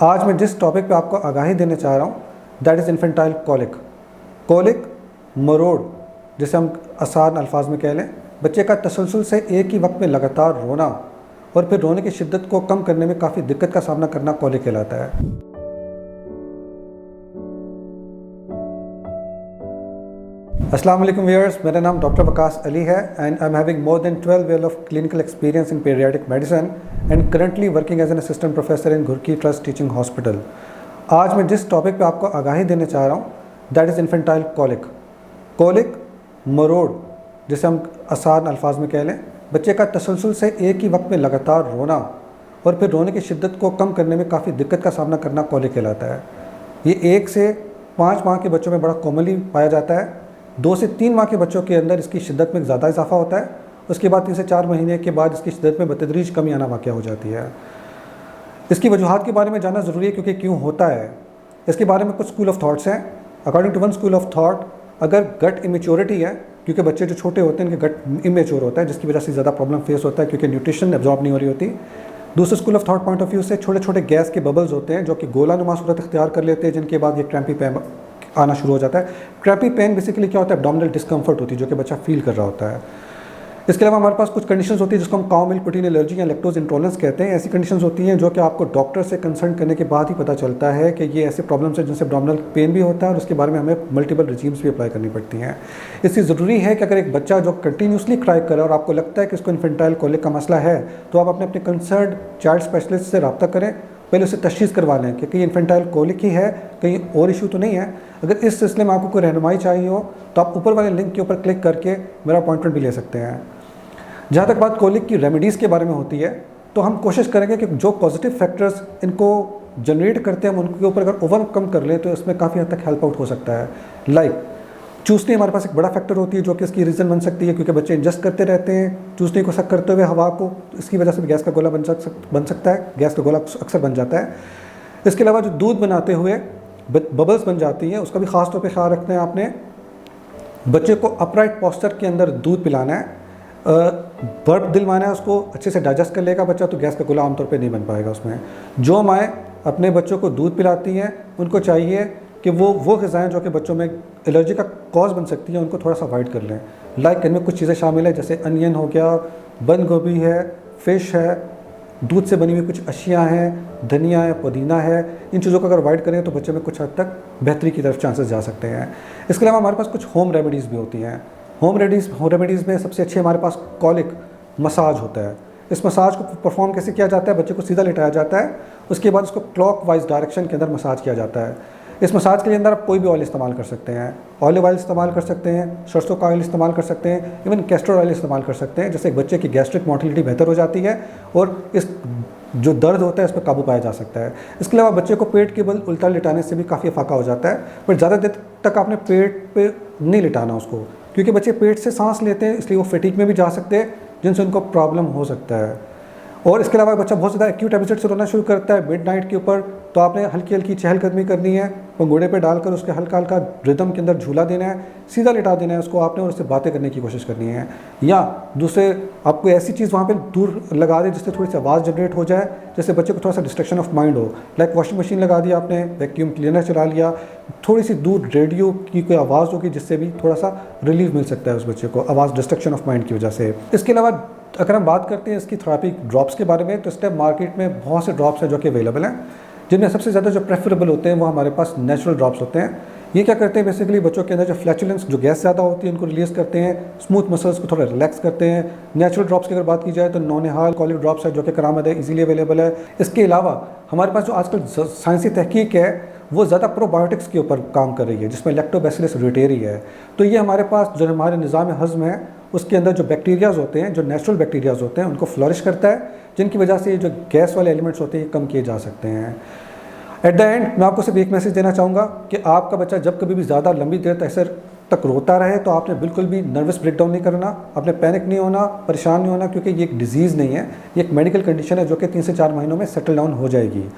आज मैं जिस टॉपिक पे आपको आगाही देना चाह रहा हूँ that is infantile colic. Colic मरोड़ जिसे हम आसान अल्फाज में कह लें, बच्चे का तसलसल से एक ही वक्त में लगातार रोना और फिर रोने की शिद्दत को कम करने में काफ़ी दिक्कत का सामना करना कोलिक कहलाता है। अस्सलाम वालेकुम व्यूअर्स, मेरा नाम डॉक्टर वकास अली है and I am having more than 12 year of clinical experience in paediatric medicine and currently working as an assistant professor in Ghurki trust teaching hospital. आज मैं जिस टॉपिक पे आपको आगाही देना चाह रहा हूँ that is infantile colic. Colic मरोड़ जिसे हम आसान अल्फाज में कह लें, बच्चे का तसलसल से एक ही वक्त में लगातार रोना और फिर रोने की शिद्दत को कम करने में काफ़ी दिक्कत का सामना करना कोलिक कहलाता है। ये 1 से 5 माह के बच्चों में बड़ा कॉमनली पाया जाता है। 2 से 3 माह के बच्चों के अंदर इसकी शिद्दत में ज़्यादा इजाफा होता है। उसके बाद 3 से 4 महीने के बाद इसकी शिद्दत में बतदरीज कमी आना वाक़या हो जाती है। इसकी वजूहात के बारे में जानना ज़रूरी है क्योंकि क्यों होता है। इसके बारे में कुछ स्कूल ऑफ थाट्स हैं। According to one school of thought, अगर गट इमेच्योरिटी है, क्योंकि बच्चे जो छोटे होते हैं उनके गट इमेच्योर होता है जिसकी वजह से ज़्यादा प्रॉब्लम फेस होता है क्योंकि न्यूट्रिशन एब्जॉर्ब नहीं हो रही होती। दूसरे school of that point of view से छोटे छोटे गैस के बबल्स होते हैं जो कि गोलानुमा सूरत इख्तियार कर लेते हैं, जिनके बाद ये क्रैम्पी पेन आना शुरू हो जाता है। क्रैम्पी पेन बेसिकली क्या होता है, एब्डोमिनल डिस्कम्फर्ट होती है जो कि बच्चा फील कर रहा होता है। इसके अलावा हमारे पास कुछ कंडीशंस होती है जिसको हम काउ मिल्क प्रोटीन एलर्जी या लैक्टोज इंटॉलरेंस कहते हैं। ऐसी कंडीशंस होती हैं जो कि आपको डॉक्टर से कंसल्ट करने के बाद ही पता चलता है कि ये ऐसे प्रॉब्लम्स हैं जिनसे एब्डोमिनल पेन भी होता है और उसके बारे में हमें मल्टीपल रिजीम्स भी अप्लाई करनी पड़ती हैं। इससे ज़रूरी है कि अगर एक बच्चा जो कंटिन्यूसली क्राई कर रहा है और आपको लगता है कि इसको इन्फेंटाइल कोलिक का मसला है, तो आप अपने कंसर्न चाइल्ड स्पेशलिस्ट से रब्ता करें, पहले उससे तशख़ीस करवा लें कि कहीं इन्फेंटाइल कोलिक ही है, कहीं और इशू तो नहीं है। अगर इस सिलसिले में आपको कोई रहनुमाई चाहिए हो तो आप ऊपर वाले लिंक के ऊपर क्लिक करके मेरा अपॉइंटमेंट भी ले सकते हैं। जहाँ तक बात कोलिक की रेमेडीज़ के बारे में होती है, तो हम कोशिश करेंगे कि जो पॉजिटिव फैक्टर्स इनको जनरेट करते हैं हम उनके ऊपर अगर ओवरकम कर लें तो इसमें काफ़ी हद तक हेल्प आउट हो सकता है। लाइक चूसनी हमारे पास एक बड़ा फैक्टर होती है जो कि इसकी रीज़न बन सकती है क्योंकि बच्चे इंजस्ट करते रहते हैं चूसनी को सक करते हुए हवा को, इसकी वजह से भी गैस का गोला बन सकता है। गैस का गोला अक्सर बन जाता है। इसके अलावा जो दूध बनाते हुए बबल्स बन जाती हैं उसका भी ख़ास तौर पे ख्याल रखना है आपने। बच्चे को अपराइट पोस्चर के अंदर दूध पिलाना है, बर्फ दिलवाना है, उसको अच्छे से डाइजेस्ट कर लेगा बच्चा, तो गैस का गोला आमतौर पे नहीं बन पाएगा उसमें। जो माएँ अपने बच्चों को दूध पिलाती हैं उनको चाहिए कि वो ग़िज़ाएँ जो कि बच्चों में एलर्जी का कॉज बन सकती हैं उनको थोड़ा सा अवॉइड कर लें। लाइक इनमें कुछ चीज़ें शामिल है जैसे अनियन हो गया, बंद गोभी है, फ़िश है, दूध से बनी हुई कुछ अशियाँ हैं, धनिया है, पुदीना है। इन चीज़ों को अगर अवॉइड करें तो बच्चे में कुछ हद तक बेहतरी की तरफ चांसेस जा सकते हैं। इसके अलावा हमारे पास कुछ होम रेमेडीज़ भी होती हैं। होम रेमेडीज़ में सबसे अच्छे हमारे पास कोलिक मसाज होता है। इस मसाज को परफॉर्म कैसे किया जाता है, बच्चे को सीधा लिटाया जाता है, उसके बाद उसको क्लॉक वाइज डायरेक्शन के अंदर मसाज किया जाता है। इस मसाज के अंदर आप कोई भी ऑयल इस्तेमाल कर सकते हैं। ऑलिव ऑयल इस्तेमाल कर सकते हैं, सरसों का ऑयल इस्तेमाल कर सकते हैं, इवन कैस्टर ऑयल इस्तेमाल कर सकते हैं, जिससे एक बच्चे की गैस्ट्रिक मोटिलिटी बेहतर हो जाती है और इस जो दर्द होता है इस पर काबू पाया जा सकता है। इसके अलावा बच्चे को पेट के बल उल्टा लिटाने से भी काफ़ी फाका हो जाता है, पर ज़्यादा देर तक आपने पेट पे नहीं लिटाना उसको, क्योंकि बच्चे पेट से सांस लेते हैं इसलिए वो फटीग में भी जा सकते हैं जिनसे उनको प्रॉब्लम हो सकता है। और इसके अलावा बच्चा बहुत ज़्यादा एक्यूट एपिसोड से रोना शुरू करता है मिडनाइट के ऊपर, तो आपने हल्की हल्की चहलकदमी करनी है, पंगोड़े पे डालकर उसके हल्का हल्का रिदम के अंदर झूला देना है, सीधा लिटा देना है उसको आपने और उससे बातें करने की कोशिश करनी है। या दूसरे आपको ऐसी चीज़ वहाँ पे दूर लगा दे जिससे थोड़ी सी आवाज़ जनरेट हो जाए, जिससे बच्चे को थोड़ा सा डिस्ट्रक्शन ऑफ माइंड हो। लाइक वॉशिंग मशीन लगा दी आपने, वैक्यूम क्लीनर चला लिया, थोड़ी सी दूर रेडियो की कोई आवाज़ होगी जिससे भी थोड़ा सा रिलीफ मिल सकता है उस बच्चे को, आवाज़ डिस्ट्रक्शन ऑफ माइंड की वजह से। इसके अलावा अगर हम बात करते हैं इसकी थेरेपी ड्रॉप्स के बारे में, तो इस टाइम मार्केट में बहुत से ड्रॉप्स हैं जो कि अवेलेबल हैं, जिनमें सबसे ज़्यादा जो प्रेफरेबल होते हैं वो हमारे पास नेचुरल ड्रॉप्स होते हैं। ये क्या करते हैं, बेसिकली बच्चों के अंदर जो फ्लैचुलेंस जो गैस ज़्यादा होती है उनको रिलीज़ करते हैं, स्मूथ मसल्स को थोड़ा रिलैक्स करते हैं। नेचुरल ड्रॉप्स की अगर बात की जाए तो नौनिहाल कोलिक ड्रॉप्स है जो कि करामद है, इजीली अवेलेबल है। इसके अलावा हमारे पास जो आजकल साइंसी तहकीक है वो ज़्यादा प्रोबायोटिक्स के ऊपर काम कर रही है, जिसमें लैक्टोबैसिलस रिटेरी है। तो ये हमारे पास जो हमारे निज़ाम हज़्म है उसके अंदर जो बैक्टीरियाज़ होते हैं, जो नेचुरल बैक्टीरियाज़ होते हैं, उनको फ्लरिश करता है, जिनकी वजह से जो गैस वाले एलिमेंट्स होते हैं ये कम किए जा सकते हैं। एट द एंड मैं आपको सिर्फ एक मैसेज देना चाहूँगा कि आपका बच्चा जब कभी भी ज़्यादा लंबी देर तक रोता रहे तो आपने बिल्कुल भी नर्वस ब्रेकडाउन नहीं करना, आपने पैनिक नहीं होना, परेशान नहीं होना, क्योंकि ये एक डिजीज़ नहीं है, ये एक मेडिकल कंडीशन है जो कि 3 से 4 महीनों में सेटल डाउन हो जाएगी।